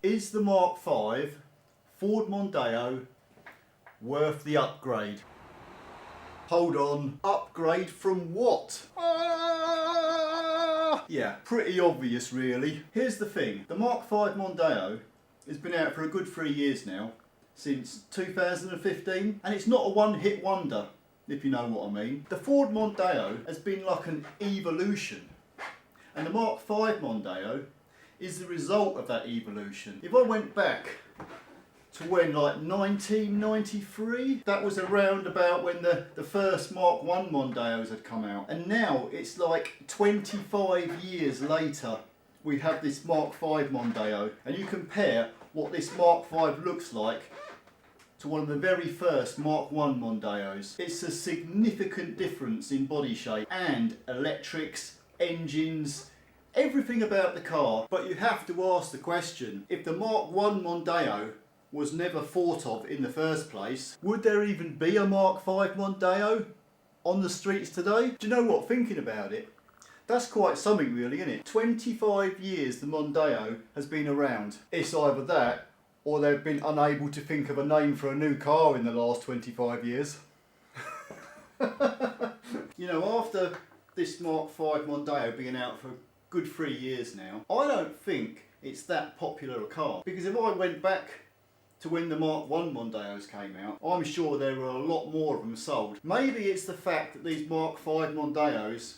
Is the Mark 5 Ford Mondeo worth the upgrade? Hold on, upgrade from what? Yeah, pretty obvious really. Here's the thing, the Mark 5 Mondeo has been out for a good 3 years now, since 2015, and it's not a one-hit wonder, if you know what I mean. The Ford Mondeo has been like an evolution, and the Mark 5 Mondeo is the result of that evolution. If I went back to when, like 1993, that was around about when the first Mark 1 Mondeos had come out, and now it's like 25 years later we have this Mark 5 Mondeo, and you compare what this Mark 5 looks like to one of the very first Mark 1 Mondeos. It's a significant difference in body shape and electrics, engines, everything about the car. But you have to ask the question, if the Mark 1 Mondeo was never thought of in the first place, would there even be a Mark 5 Mondeo on the streets today? Do you know what, thinking about it, that's quite something really, isn't it? 25 years the Mondeo has been around. It's either that, or they've been unable to think of a name for a new car in the last 25 years. You know, after this Mark 5 Mondeo being out for a good 3 years now, I don't think it's that popular a car. Because if I went back to when the Mark 1 Mondeos came out, I'm sure there were a lot more of them sold. Maybe it's the fact that these Mark 5 Mondeos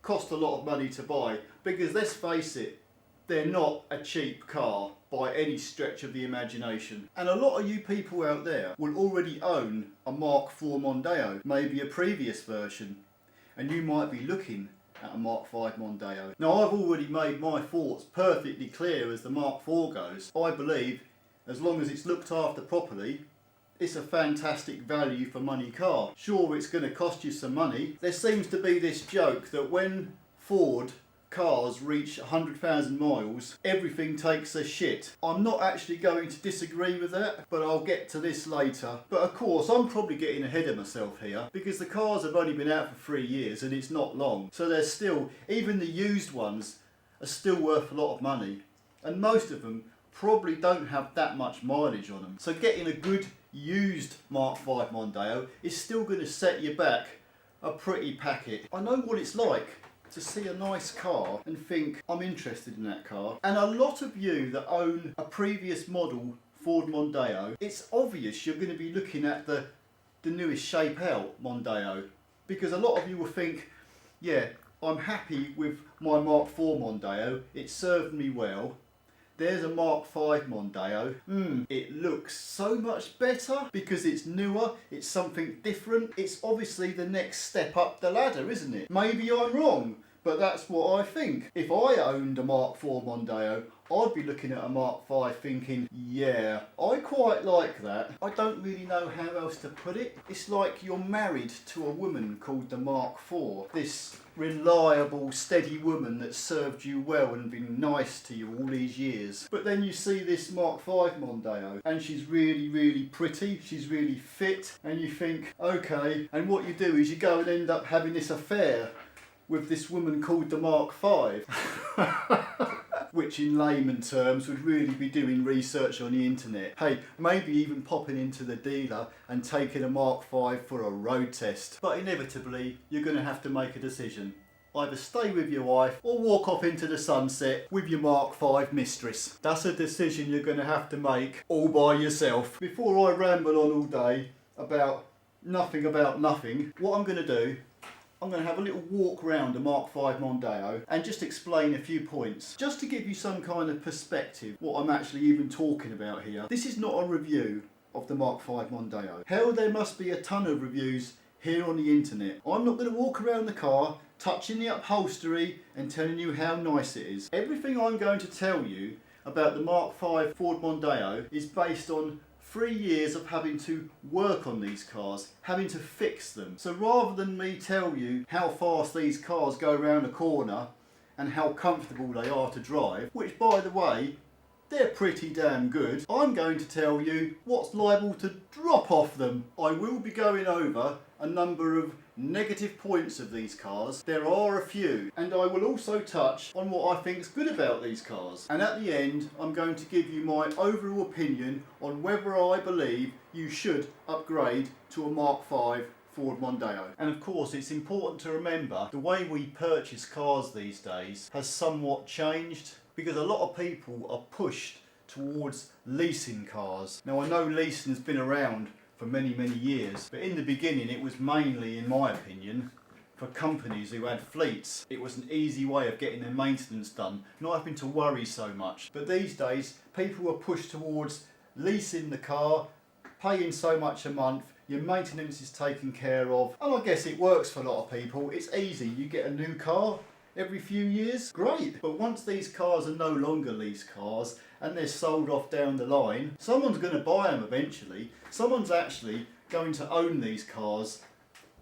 cost a lot of money to buy, because let's face it, they're not a cheap car by any stretch of the imagination. And a lot of you people out there will already own a Mark 4 Mondeo, maybe a previous version, and you might be looking at a Mark 5 Mondeo. Now, I've already made my thoughts perfectly clear as the Mark 4 goes. I believe, as long as it's looked after properly, it's a fantastic value for money car. Sure, it's going to cost you some money. There seems to be this joke that when Ford cars reach 100,000 miles, everything takes a shit. I'm not actually going to disagree with that, but I'll get to this later. But of course, I'm probably getting ahead of myself here, because the cars have only been out for 3 years and it's not long. So they're still, even the used ones are still worth a lot of money. And most of them probably don't have that much mileage on them. So getting a good used Mark 5 Mondeo is still going to set you back a pretty packet. I know what it's like to see a nice car and think, I'm interested in that car. And a lot of you that own a previous model Ford Mondeo, it's obvious you're going to be looking at the newest shape out Mondeo, because a lot of you will think, yeah, I'm happy with my Mark 4 Mondeo, it served me well. There's a Mark 5 Mondeo. It looks so much better because it's newer, it's something different. It's obviously the next step up the ladder, isn't it? Maybe I'm wrong, but that's what I think. If I owned a Mark 4 Mondeo, I'd be looking at a Mark 5 thinking, yeah, I quite like that. I don't really know how else to put it. It's like you're married to a woman called the Mark 4. This reliable, steady woman that served you well and been nice to you all these years. But then you see this Mark 5 Mondeo and she's really, really pretty, she's really fit, and you think, okay, and what you do is you go and end up having this affair with this woman called the Mark 5. Which in layman terms would really be doing research on the internet. Hey, maybe even popping into the dealer and taking a Mark 5 for a road test. But inevitably, you're going to have to make a decision. Either stay with your wife or walk off into the sunset with your Mark 5 mistress. That's a decision you're going to have to make all by yourself. Before I ramble on all day about nothing, what I'm going to do, I'm going to have a little walk round the Mark 5 Mondeo and just explain a few points, just to give you some kind of perspective what I'm actually even talking about here. This is not a review of the Mark 5 Mondeo. Hell, there must be a ton of reviews here on the internet. I'm not going to walk around the car, touching the upholstery and telling you how nice it is. Everything I'm going to tell you about the Mark 5 Ford Mondeo is based on 3 years of having to work on these cars, having to fix them. So rather than me tell you how fast these cars go around a corner and how comfortable they are to drive, which by the way, they're pretty damn good. I'm going to tell you what's liable to drop off them. I will be going over a number of negative points of these cars. There are a few, and I will also touch on what I think is good about these cars. And at the end, I'm going to give you my overall opinion on whether I believe you should upgrade to a Mark 5 Ford Mondeo. And of course, it's important to remember the way we purchase cars these days has somewhat changed, because a lot of people are pushed towards leasing cars. Now, I know leasing has been around for many years, but in the beginning it was mainly, in my opinion, for companies who had fleets. It was an easy way of getting their maintenance done, not having to worry so much. But these days people are pushed towards leasing the car, paying so much a month, your maintenance is taken care of, and I guess it works for a lot of people. It's easy, you get a new car every few years, great. But once these cars are no longer lease cars and they're sold off down the line, someone's going to buy them eventually. Someone's actually going to own these cars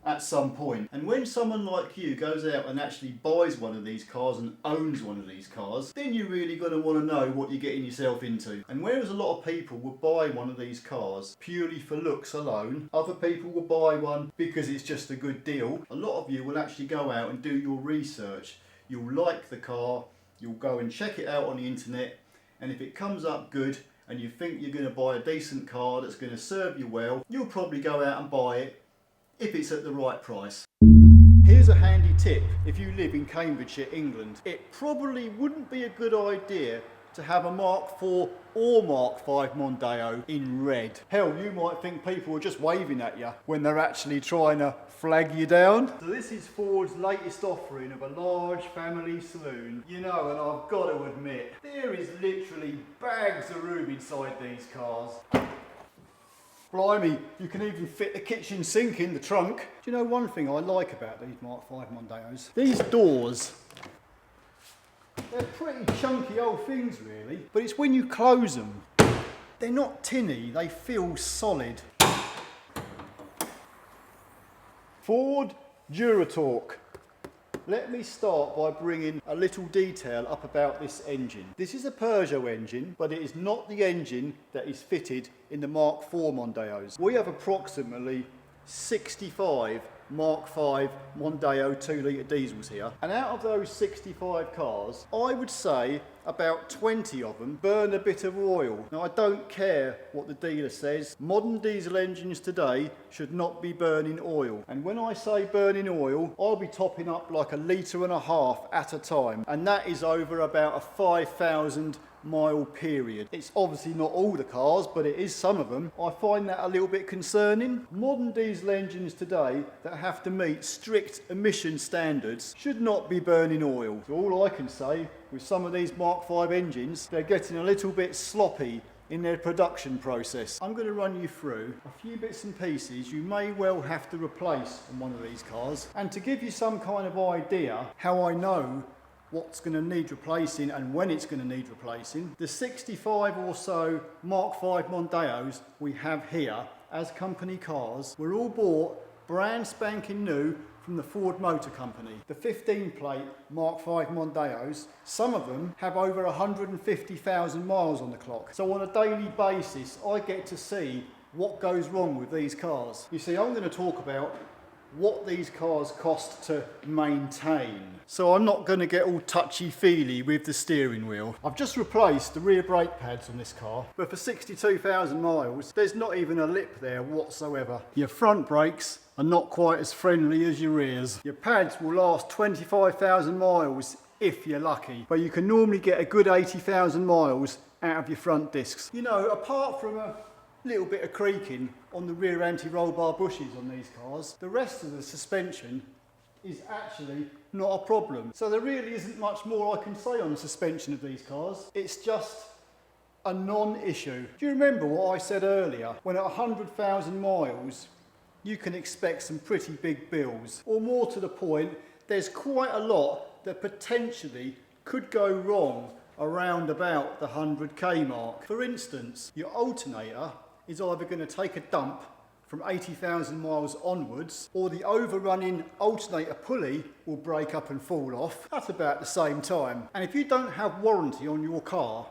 at some point. And when someone like you goes out and actually buys one of these cars and owns one of these cars, then you're really going to want to know what you're getting yourself into. And whereas a lot of people will buy one of these cars purely for looks alone, other people will buy one because it's just a good deal. A lot of you will actually go out and do your research. You'll like the car, you'll go and check it out on the internet, and if it comes up good and you think you're going to buy a decent car that's going to serve you well, you'll probably go out and buy it if it's at the right price. Here's a handy tip if you live in Cambridgeshire, England. It probably wouldn't be a good idea to have a Mark IV or Mark V Mondeo in red. Hell, you might think people are just waving at you when they're actually trying to flag you down. So this is Ford's latest offering of a large family saloon. You know, and I've got to admit, there is literally bags of room inside these cars. Blimey, you can even fit the kitchen sink in the trunk. Do you know one thing I like about these Mark V Mondeos? These doors. They're pretty chunky old things really, but it's when you close them. They're not tinny, they feel solid. Ford Duratorque. Let me start by bringing a little detail up about this engine. This is a Peugeot engine, but it is not the engine that is fitted in the Mark IV Mondeos. We have approximately 65 Mark V Mondeo 2-litre diesels here, and out of those 65 cars, I would say about 20 of them burn a bit of oil. Now, I don't care what the dealer says, modern diesel engines today should not be burning oil, and when I say burning oil, I'll be topping up like 1.5 litres at a time, and that is over about a 5,000 mile period. It's obviously not all the cars, but it is some of them. I find that a little bit concerning. Modern diesel engines today that have to meet strict emission standards should not be burning oil. So all I can say with some of these Mark V engines, they're getting a little bit sloppy in their production process. I'm going to run you through a few bits and pieces you may well have to replace on one of these cars, and to give you some kind of idea how I know what's going to need replacing and when it's going to need replacing. The 65 or so Mark V Mondeos we have here as company cars were all bought brand spanking new from the Ford Motor Company. The 15 plate Mark V Mondeos, some of them have over 150,000 miles on the clock. So on a daily basis I get to see what goes wrong with these cars. You see, I'm going to talk about what these cars cost to maintain. So I'm not going to get all touchy-feely with the steering wheel. I've just replaced the rear brake pads on this car, but for 62,000 miles, there's not even a lip there whatsoever. Your front brakes are not quite as friendly as your rears. Your pads will last 25,000 miles if you're lucky, but you can normally get a good 80,000 miles out of your front discs. You know, apart from a little bit of creaking on the rear anti-roll bar bushes on these cars, the rest of the suspension is actually not a problem. So there really isn't much more I can say on the suspension of these cars. It's just a non-issue. Do you remember what I said earlier? When at 100,000 miles you can expect some pretty big bills, or more to the point, there's quite a lot that potentially could go wrong around about the 100k mark. For instance, your alternator is either going to take a dump from 80,000 miles onwards, or the overrunning alternator pulley will break up and fall off at about the same time. And if you don't have warranty on your car,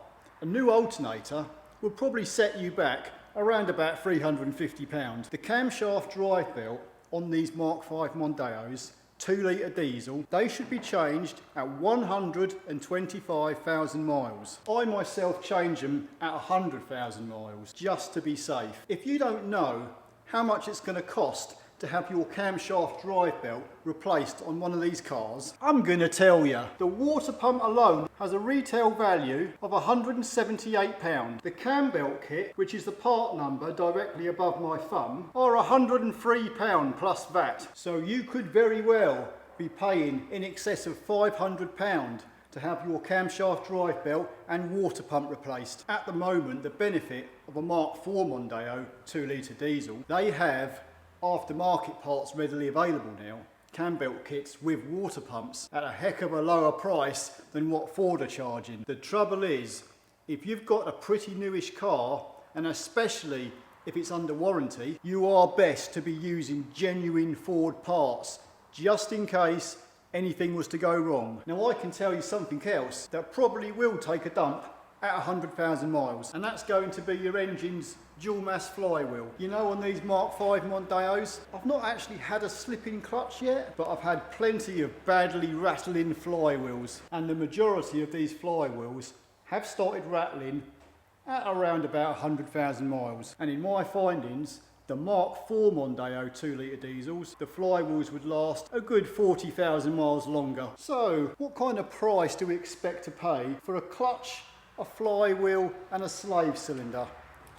A new alternator will probably set you back around about £350. The camshaft drive belt on these Mark 5 Mondeos, 2 litre diesel, they should be changed at 125,000 miles. I myself change them at 100,000 miles just to be safe. If you don't know how much it's going to cost to have your camshaft drive belt replaced on one of these cars, I'm going to tell you. The water pump alone has a retail value of £178. The cam belt kit, which is the part number directly above my thumb, are £103 plus VAT. So you could very well be paying in excess of £500 to have your camshaft drive belt and water pump replaced. At the moment, the benefit of a Mark 4 Mondeo 2 litre diesel, they have aftermarket parts readily available now, cam belt kits with water pumps at a heck of a lower price than what Ford are charging. The trouble is, if you've got a pretty newish car, and especially if it's under warranty, you are best to be using genuine Ford parts just in case anything was to go wrong. Now I can tell you something else that probably will take a dump at 100,000 miles, and that's going to be your engine's dual mass flywheel. You know, on these Mark 5 Mondeos, I've not actually had a slipping clutch yet, but I've had plenty of badly rattling flywheels, and the majority of these flywheels have started rattling at around about 100,000 miles. And in my findings, the Mark 4 Mondeo 2 litre diesels, the flywheels would last a good 40,000 miles longer. So what kind of price do we expect to pay for a clutch, a flywheel and a slave cylinder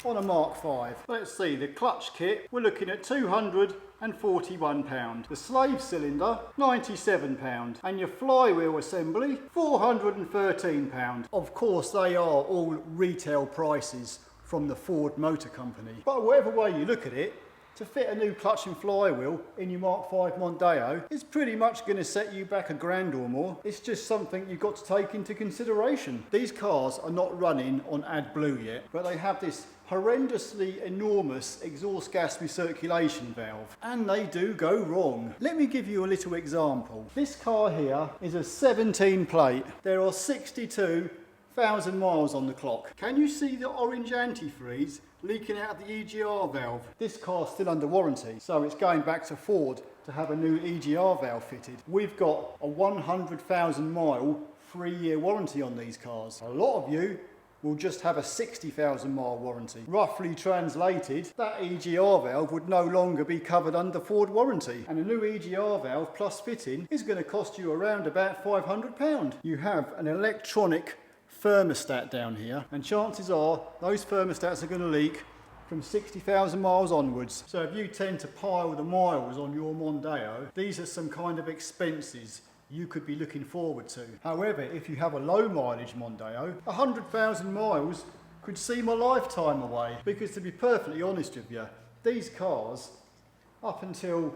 on a Mark 5? Let's see, the clutch kit, we're looking at £241. The slave cylinder, £97. And your flywheel assembly, £413. Of course, they are all retail prices from the Ford Motor Company. But whatever way you look at it, to fit a new clutch and flywheel in your Mark 5 Mondeo is pretty much going to set you back £1,000 or more. It's just something you've got to take into consideration. These cars are not running on AdBlue yet, but they have this horrendously enormous exhaust gas recirculation valve, and they do go wrong. Let me give you a little example. This car here is a 17 plate. There are 62,000 miles on the clock. Can you see the orange antifreeze leaking out of the EGR valve? This car's still under warranty, so it's going back to Ford to have a new EGR valve fitted. We've got a 100,000 mile 3-year warranty on these cars. A lot of you will just have a 60,000 mile warranty. Roughly translated, that EGR valve would no longer be covered under Ford warranty, and a new EGR valve plus fitting is going to cost you around about £500. You have an electronic thermostat down here, and chances are those thermostats are going to leak from 60,000 miles onwards. So if you tend to pile the miles on your Mondeo, these are some kind of expenses you could be looking forward to. However, if you have a low mileage Mondeo, 100,000 miles could seem a lifetime away, because to be perfectly honest with you, these cars up until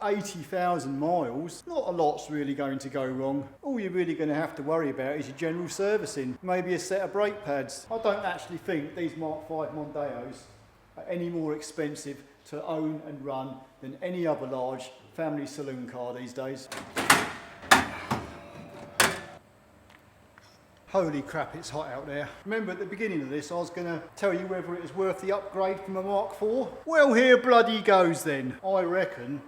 80,000 miles, not a lot's really going to go wrong. All you're really going to have to worry about is your general servicing, maybe a set of brake pads. I don't actually think these Mark 5 Mondeos are any more expensive to own and run than any other large family saloon car these days. Holy crap, it's hot out there. Remember at the beginning of this I was going to tell you whether it was worth the upgrade from a Mark 4? Well, here bloody goes then. I reckon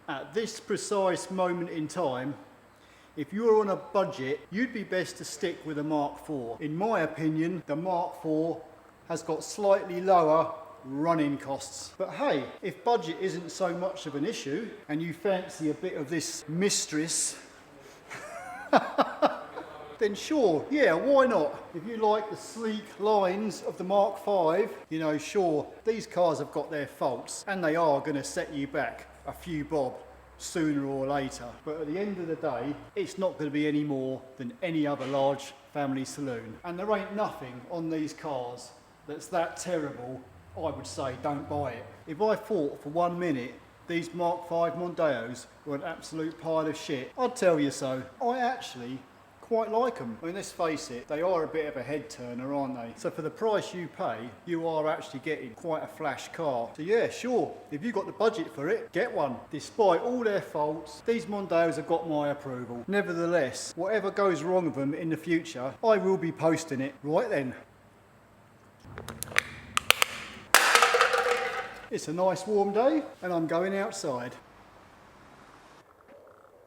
at this precise moment in time, if you're on a budget, you'd be best to stick with a Mark 4. In my opinion, the Mark 4 has got slightly lower running costs. But hey, if budget isn't so much of an issue and you fancy a bit of this mistress, then sure, yeah, why not? If you like the sleek lines of the Mark 5, you know, sure, these cars have got their faults and they are going to set you back a few bob sooner or later. But at the end of the day, it's not going to be any more than any other large family saloon. And there ain't nothing on these cars that's that terrible. I would say don't buy it. If I thought for 1 minute these Mark 5 Mondeos were an absolute pile of shit, I'd tell you so. I actually quite like them. I mean, let's face it, they are a bit of a head turner, aren't they? So for the price you pay, you are actually getting quite a flash car. So yeah, sure, if you've got the budget for it, get one. Despite all their faults, these Mondeos have got my approval. Nevertheless, whatever goes wrong with them in the future, I will be posting it. Right then. It's a nice warm day and I'm going outside.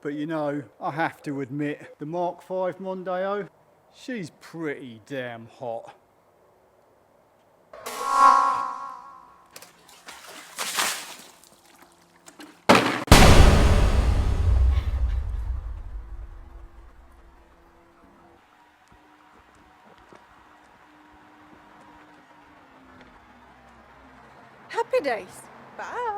But you know, I have to admit, the Mk5 Mondeo, she's pretty damn hot. Happy days. Bye.